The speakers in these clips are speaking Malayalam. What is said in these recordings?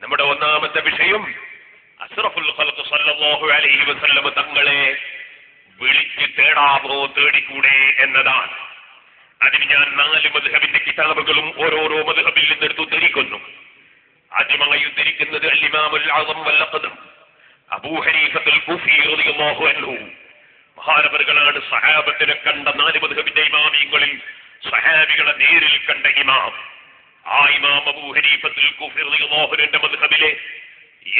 നമ്മുടെ ഒന്നാമത്തെ വിഷയം അഷ്റഫുൽ ഖൽഖ് സല്ലല്ലാഹു അലൈഹി വസല്ലം തങ്ങളെ വിളിച്ച് തേടാമോ തേടിക്കൂടെ എന്നതാണ്. അതിന് ഞാൻ 4 മദ്ഹബിന്റെ കിതാബുകളും ഓരോരോ മദ്ഹബിൽ നിന്നെടുത്ത് ഉദ്ധരിക്കുന്നു. ആദ്യമായി ഉദ്ധരിക്കുന്നത് അൽ ഇമാമുൽ അഅ്സം വൽ അഖദം അബൂ ഹനീഫത്തുൽ കൂഫി റളിയല്ലാഹു അൻഹു. മഹാനവറുകളാണ് സഹാബത്തിനെ കണ്ട 4 മദ്ഹബിന്റെ ഇമാമിങ്ങളിൽ സഹാബികളെ നേരിൽ കണ്ട ഇമാം. ആ ഇമാം അബൂ ഹനീഫത്തുൽ കൂഫി റളിയല്ലാഹു അൻഹുവിന്റെ മദ്ഹബിലെ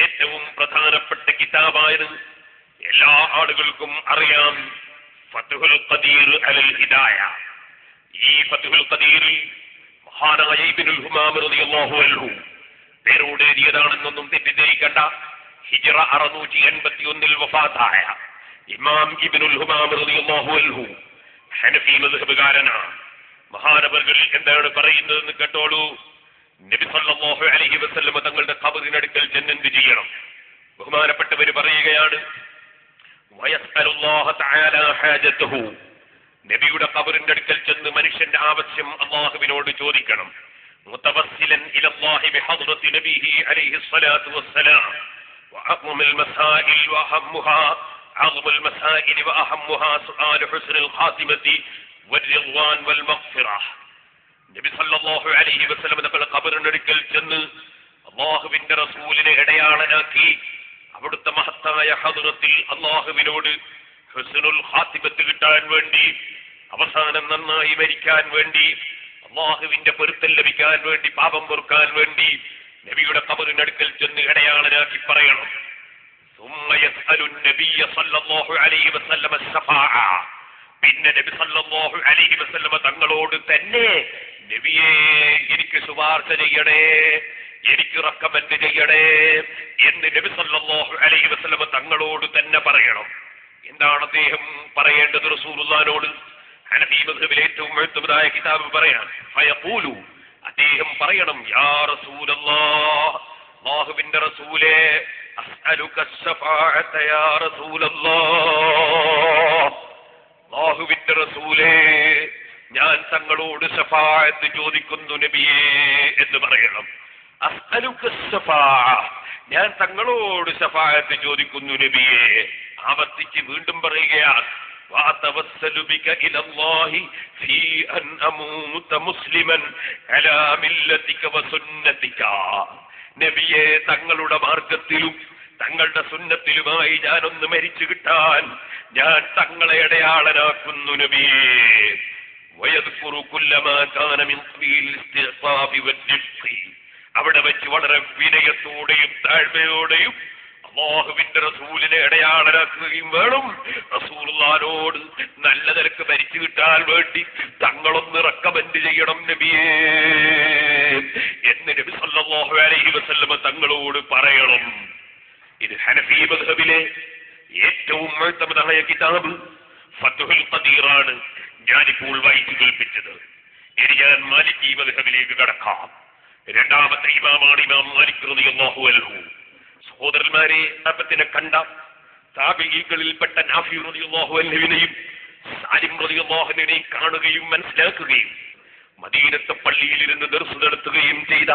ഏറ്റവും പ്രധാനപ്പെട്ട കിതാബായത് എല്ലാ ആളുകൾക്കും അറിയാം, ഫത്ഹുൽ ഖദീർ അലൽ ഹിദായ. ഈ ഫത്ഹുൽ ഖദീറിൽ മഹാനായ ഇബ്നുൽ ഹുമാം റളിയല്ലാഹു അൻഹു പേരോട് എഴുതിയതാണെന്നൊന്നും തെറ്റിദ്ധരിക്കണ്ട. ഹിജ്റ 681 വഫാത്തായ ഇമാം ഇബ്നുൽ ഹുമാം റളിയല്ലാഹു അൻഹു ഹനഫി മദ്ഹബുകാരനാണ്. മഹാനവറുകൾ എന്താണ് പറയുന്നതെന്ന് കേട്ടോളൂ. നബി സല്ലല്ലാഹു അലൈഹി വസല്ലം തങ്ങളുടെ ഖബറിനടുക്കൽ ചെന്നെന്ത് ചെയ്യണം? ബഹുമാനപ്പെട്ടവർ പറയുകയാണ്, വയസ്അലുല്ലാഹ തആല ഹാജതഹു. നബിയുടെ ഖബറിന്റെ അടുക്കൽ ചെന്ന് മനുഷ്യന്റെ ആവശ്യം അല്ലാഹുവിനോട് ചോദിക്കണം. മുതവസ്സിലൻ ഇലല്ലാഹി ബിഹദ്റത്തി നബിഹി അലൈഹി സ്വലാത്തു വസ്സലാം വഅഅ്മുൽ മസാഇൽ വഅഹമ്മുഹാ അഅ്മുൽ മസാഇൽ വഅഹമ്മുഹാ സുആലു ഹുസ്നുൽ ഖാതിമത്തി വൽറിദ്വാൻ വൽമഗ്ഫിറ. നബി സല്ലല്ലാഹു അലൈഹി വസല്ലം തങ്ങളുടെ ഖബറിന്റെ അടുക്കൽ ചെന്ന് അല്ലാഹുവിന്റെ റസൂലിനെ ഇടയാളനാക്കി അവിടുത്തെ മഹത്തായ ഹദ്റത്തിൽ അല്ലാഹുവിനോട് ഹുസ്നുൽ ഖാതിമത്ത് കിട്ടാൻ വേണ്ടി, അവസാനം നന്നായി മരിക്കാൻ വേണ്ടി, അല്ലാഹുവിന്റെ പൊരുത്തം ലഭിക്കാൻ വേണ്ടി, പാപം പൊറുക്കാൻ വേണ്ടി നബിയുടെ ഖബറിന്റെ അടുക്കൽ ചെന്ന് ഇടയാളനാക്കി പറയണം. ثم يسأل النبي صلى الله عليه وسلم الشفاعة. പിന്നെ നബി സല്ലല്ലാഹു അലൈഹി വസല്ലം തങ്ങളോട് തന്നെ, നബിയെ എനിക്ക് ശുപാർശ ചെയ്യണേ, എനിക്ക് റെക്കമെൻഡ് ചെയ്യണേ എന്ന് നബി സല്ലല്ലാഹു അലൈഹി വസല്ലം തങ്ങളോട് തന്നെ പറയണം. എന്താണ് അദ്ദേഹം പറയേണ്ടത് റസൂലുള്ളാഹിനോട്? ഹനഫി മദ്ഹബിലെ ഏറ്റവും മുഅ്തബറായ കിതാബ് പറയാൻ, ഫയഖൂലു, അദ്ദേഹം പറയണം, യാ റസൂലല്ലാഹ്, അല്ലാഹുവിന്റെ റസൂലേ, അസ്അലുക ശഫാഅത യാ റസൂലല്ലാഹ്, അല്ലാഹുവിന്റെ റസൂലേ, ഞാൻ തങ്ങളോട് ശഫാഅത്ത് ചോദിക്കുന്നു നബിയേ എന്ന് പറയണം. അസ്അലുക ശഫാഅ, ഞാൻ തങ്ങളോട് ശഫാഅത്ത് ചോദിക്കുന്നു നബിയേ. ആവർത്തിച്ച് വീണ്ടും പറയുകയാണ്, വഅതവസ്സലു ബിക ഇലല്ലാഹി ഫീ അൻ അമൂത മുസ്ലിമൻ അലാ മില്ലതിക വസുന്നതിക. നബിയേ, തങ്ങളുടെ മാർഗത്തിലും തങ്ങളുടെ സുന്നത്തിലുമായി ഞാനൊന്ന് മരിച്ചു കിട്ടാൻ ഞാൻ തങ്ങളെ ഇടയാളനാക്കുന്നു നബിയേ. വയദ്കുറു കുല്ലമാ കാന മിൻ ഖബീൽ ഇസ്തിഗ്ഫാഫി വദ്ദിഖി. അവിടെ വെച്ച് വളരെ വിനയത്തോടെയും താഴ്മയോടെയും അല്ലാഹുവിന്റെ റസൂലിനെ ഇടയാളനാക്കുകയും വേണം. റസൂലുള്ളാഹിനോട് നല്ല നിലക്ക് മരിച്ചു കിട്ടാൻ വേണ്ടി തങ്ങളൊന്ന് റെക്കമെൻഡ് ചെയ്യണം നബിയേ എന്ന് നബി സല്ലല്ലാഹു അലൈഹി വസല്ലം തങ്ങളോട് പറയണം. ഇത് ഹനഫി മദ്ഹബിലെ ഏറ്റവും മുഅ്തമദായ കിതാബ് ഫത്ഹുൽ ഖദീറാണ് ഞാനിപ്പോൾ വായിച്ചു കേൾപ്പിച്ചത്. ഇനി ഞാൻ മാലിക്കി മദ്ഹബിലേക്ക് കടക്കാം. രണ്ടാമത്തെ ഇമാമാണ് ഇമാം മാലിക് റളിയല്ലാഹു അൻഹു. സഹോദരന്മാരെ, താപത്തിനെ കണ്ട താബിഈകളിൽപ്പെട്ട നാഫി റളിയല്ലാഹു അൻഹുവിനെയും സാലിം റളിയല്ലാഹു അൻഹുവിനെയും കാണുകയും മനസ്സിലാക്കുകയും മദീനത്തെ പള്ളിയിലിരുന്ന് ദർസ് നടത്തുകയും ചെയ്ത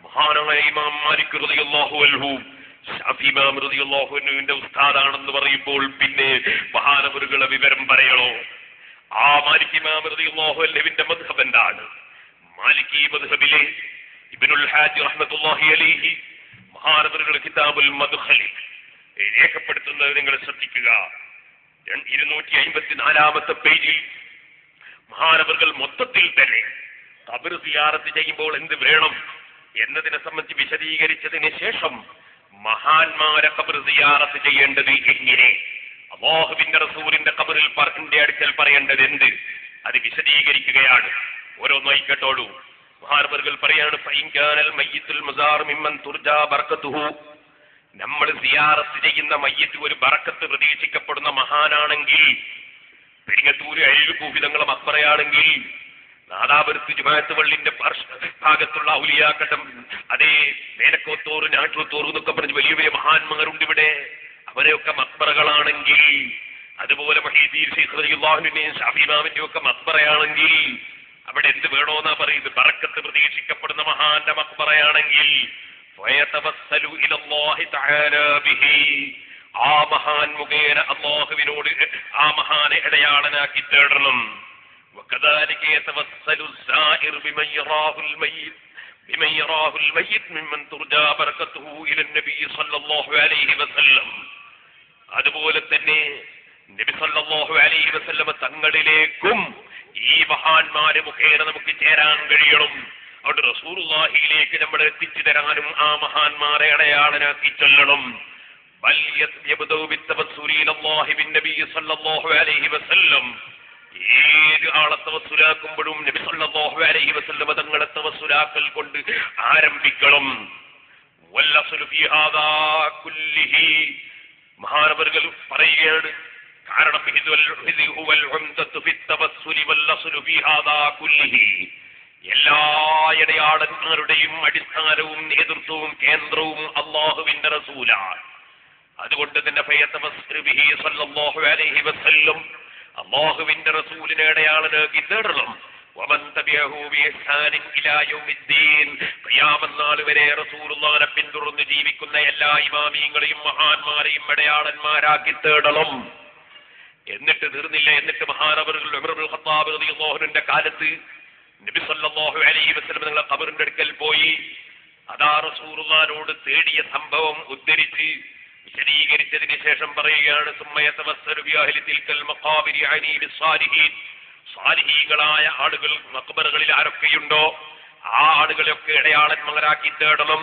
മഹാനായ ഇമാം മാലിക് റളിയല്ലാഹു അൻഹു ശാഫി ഇമാം റളിയല്ലാഹു അൻഹുവിന്റെ ഉസ്താദാണെന്ന് പറയുമ്പോൾ പിന്നെ മഹാനവറുകളെ വിവരം പറയണോ? ആ മാലിക് ഇമാം റളിയല്ലാഹു അൻഹുവിന്റെ മദ്ഹബ് എന്താണ്? മാലിക്കി മദ്ഹബിലെ ഇബ്നുൽ ഹാജി റഹ്മത്തുള്ളാഹി അലൈഹി മഹാനവറുകൾ കിതാബുൽ മദ്ഖലിൽ രേഖപ്പെടുത്തുന്നത് നിങ്ങൾ ശ്രദ്ധിക്കുക. 254 പേജിൽ മഹാനവറുകൾ മൊത്തത്തിൽ തന്നെ ഖബർ സിയാറത്ത് ചെയ്യുമ്പോൾ എന്ത് വേണം എന്നതിനെ സംബന്ധിച്ച് വിശദീകരിച്ചതിന് ശേഷം മഹാന്മാരെ ഖബർ സിയാറത്ത് ചെയ്യേണ്ടത് എങ്ങനെ, അല്ലാഹുവിന്റെ റസൂലിന്റെ ഖബറിൽ അടുക്കൽ പറയേണ്ടത് എന്ത്, അത് വിശദീകരിക്കുകയാണ്. ഓരോന്നായി കേട്ടോളൂ. മഹാനവറുകൾ പറയാണ്, ഫഇൻ കാനൽ മയ്യിത്തുൽ മുസാർ മിമ്മൻ തുർജാ ബർക്കത്തുഹു. നമ്മൾ സിയാറത്ത് ചെയ്യുന്ന മയ്യിത്ത് ഒരു ബറക്കത്ത് പ്രതീക്ഷിക്കപ്പെടുന്ന മഹാനാണെങ്കിൽ, പെരിങ്ങത്തൂര് അഴിൽകൂഫിതങ്ങളും അക്ബറയാണെങ്കിൽ, നാദാപുരത്ത് ജുമാഅത്ത് പള്ളിന്റെ ഭാഗത്തുള്ള ഔലിയാക്കട്ടം, അതേ മേലക്കോത്തോറ് ഞാട്ടൂത്തോറ് എന്നൊക്കെ പറഞ്ഞ് വലിയ വലിയ മഹാന്മാരുണ്ട് ഇവിടെ, അവരെയൊക്കെ മക്ബറകളാണെങ്കിൽ, അതുപോലെ മഹീദീൻ ശൈഖ് റളിയല്ലാഹു അൻഹുവിന്റെയും ശാഫി ഇമാമിന്റെയും ഒക്കെ മക്ബറയാണെങ്കിൽ അവിടെ എന്ത് വേണോന്നാ പറയുന്നത്? ബറക്കത്ത് പ്രതീക്ഷിക്കപ്പെടുന്ന മഹാന്റെ മക്ബറയാണെങ്കിൽ ഫയതവസ്സലു ഇലല്ലാഹി തആല ബിഹി, ആ മഹാൻ മുഖേന അല്ലാഹുവിനോട് ആ മഹാനെ ഇടയാളനാക്കി തേടണം. വകദാലിക യതവസ്സലു സായിർ ബിമൻ യറാഹുൽ മയ്യിത് മിമ്മൻ തുർജാ ബറകതുഹു ഇല നബി സല്ലല്ലാഹു അലൈഹി വസല്ലം. അതുപോലെ തന്നെ നബി സല്ലല്ലാഹു അലൈഹി വസല്ലം തങ്ങളിലേക്കും ഈ മഹാന്മാരെ മുഖേന നമുക്ക് ചേരാൻ കഴിയണം. അവിടെ റസൂലുള്ളാഹിയിലേക്ക് നമ്മൾ എത്തിച്ചു തരാനും ആ മഹാന്മാരെ അടയാളനാക്കി ചൊല്ലണം. ബൽ യബ്ദഉ ബിത്തവസ്സുലി ഇലല്ലാഹി ബിന്നബി സല്ലല്ലാഹു അലൈഹി വസല്ലം. ഏത് ആളെ തവസ്സുലാക്കുമ്പോഴും നബി സല്ലല്ലാഹു അലൈഹി വസല്ലം തങ്ങളെ തവസ്സുലാക്കൽ കൊണ്ട് ആരംഭിക്കണം. വല്ലസ്ലു ഫീ ഹാദാ കുല്ലിഹി, മഹാനവർകൾ പറയുകയാണ്, കാരണം എല്ലാ ഇടയാളന്മാരുടെയും അടിസ്ഥാനവും നേതൃത്വവും കേന്ദ്രവും അല്ലാഹുവിന്റെ റസൂലാണ്. അതുകൊണ്ട് തന്നെ സല്ലല്ലാഹു അലൈഹി വസല്ലം അല്ലാഹുവിന്റെ റസൂലിനെ ഇടയാളനാക്കി തേടണം. വമൻ തബിഅഹു ബിഇഹ്സാനിൻ ഇലാ യൗമിദ്ദീൻ, ഖിയാമത്ത് നാൾ വരെ റസൂലുള്ളാഹിനെ പിന്തുടർന്ന് ജീവിക്കുന്ന എല്ലാ ഇമാമിയങ്ങളെയും മഹാന്മാരെയും ഇടയാളന്മാരാക്കി തേടണം. എന്നിട്ട് തീർന്നില്ല. എന്നിട്ട് മഹാനവറുകൾ ഉമർ ഇബ്നുൽ ഖത്താബ് റളിയല്ലാഹു അൻഹുവിന്റെ കാലത്ത് നബി സല്ലല്ലാഹു അലൈഹി വസല്ലം തങ്ങളുടെ ഖബറിന്റെ അടുക്കൽ പോയി അതാ റസൂലുള്ളാഹിനോട് തേടിയ സംഭവം ഉദ്ധരിച്ച് വിശദീകരിച്ചതിന് ശേഷം പറയുകയാണ്, സുമ്മയതവസ്സലു ബി അഹ്ലി തിൽക്കൽ മഖാബിരി അനി ബിസ്സാലിഹീൻ, സാലിഹീകളായ ആളുകൾ മഖബറുകളിൽ ആരൊക്കെയുണ്ടോ ആ ആളുകളെയൊക്കെ ഇടയാളന്മാരാക്കി തേടണം.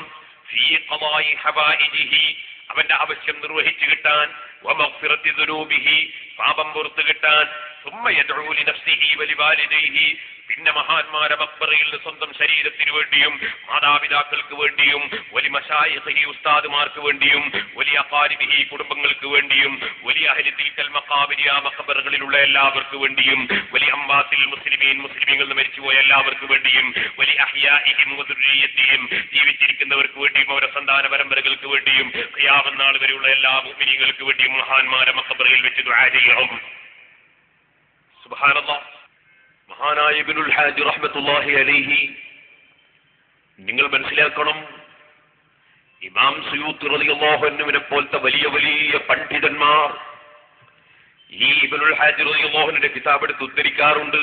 ഫീ ഖളായി ഹവായിജിഹി, അവന്റെ ആവശ്യം നിർവഹിച്ചു കിട്ടാൻ, വമഗ്ഫിറത്തി ദുനൂബിഹി, പാപം പുറത്തു കിട്ടാൻ, സുമ്മ യദ്ഉ ലിനഫ്സിഹി വലിവാലിദൈഹി, പിന്നെ മഹാന്മാരെ മഖ്ബറയിൽ സ്വന്തം ശരീരത്തിന് വേണ്ടിയും മാതാപിതാക്കൾക്ക് വേണ്ടിയും വലിയ മശായിഖിഹി ഉസ്താദുമാർക്ക് വേണ്ടിയും വലിയ അഖാരിബിഹി കുടുംബങ്ങൾക്ക് വേണ്ടിയും വലിയ അഹ്ലി തിൽക്കൽ മഖാബിരി ആ മഖബറുകളിലുള്ള എല്ലാവർക്കും വേണ്ടിയും വലിയ അംവാത്തിൽ മുസ്ലിമീൻ മുസ്ലിമീങ്ങളിൽ നിന്ന് മരിച്ചുപോയ എല്ലാവർക്കും വേണ്ടിയും വലിയ അഹ്യാഇഹിം വദുർരിയത്തിഹിം ജീവിച്ചിരിക്കുന്നവർക്ക് വേണ്ടിയും അവരുടെ സന്താന പരമ്പരകൾക്ക് വേണ്ടിയും ഖിയാമത്ത് നാൾ വരെയുള്ള എല്ലാ മുഅ്മിനീങ്ങൾക്ക് വേണ്ടിയും മഹാന്മാരെ മഖബറയിൽ വെച്ച് ദുആ ചെയ്യണം. സുബ്ഹാനല്ലാഹ്. മഹാനായ ഇബ്നുൽ ഹാജ് റഹ്മത്തുള്ളാഹി അലൈഹി, നിങ്ങൾ മനസ്സിലാക്കണം, ഇമാം സുയൂത്തി റളിയല്ലാഹു അൻഹുവിനെ പോലത്തെ വലിയ വലിയ പണ്ഡിതന്മാർ ഈ ഇബ്നുൽ ഹാജ് റളിയല്ലാഹു അൻഹുവിന്റെ കിതാബ് എടുത്ത് ഉദ്ധരിക്കാറുണ്ട്.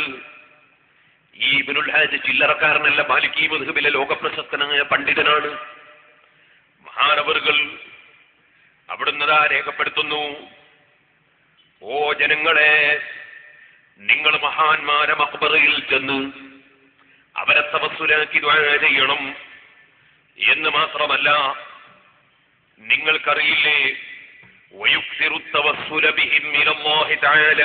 ഈ ഇബ്നുൽ ഹാജ് ചില്ലറക്കാരനല്ല, മാലിക്കി മദ്ഹബിലെ ലോകപ്രശസ്തനായ പണ്ഡിതനാണ്. മഹാനവറുകൾ അവിടുന്ന് രേഖപ്പെടുത്തുന്നു, ഓ ജനങ്ങളെ, നിങ്ങൾ മഹാന്മാരെ മഖ്ബറയിൽ ചെന്ന് അവരെ തവസ്സുലാക്കി ദുആ ചെയ്യണം. എന്ന് മാത്രമല്ല, നിങ്ങൾക്കറിയില്ലേ, വയുക്സിറു തവസ്സുല ബിഹിം ഇലല്ലാഹി തആല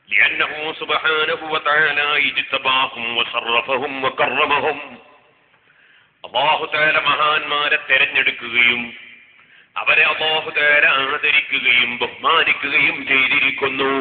ലിഅന്നഹു സുബ്ഹാനഹു വതആല ഇജ്തബാഹും വശറഫഹും വകറമഹും. അല്ലാഹു തആല മഹാന്മാരെ തെരഞ്ഞെടുക്കുകയും അവരെ അല്ലാഹു തആല ആദരിക്കുകയും ബഹുമാനിക്കുകയും ചെയ്തിരിക്കുന്നു.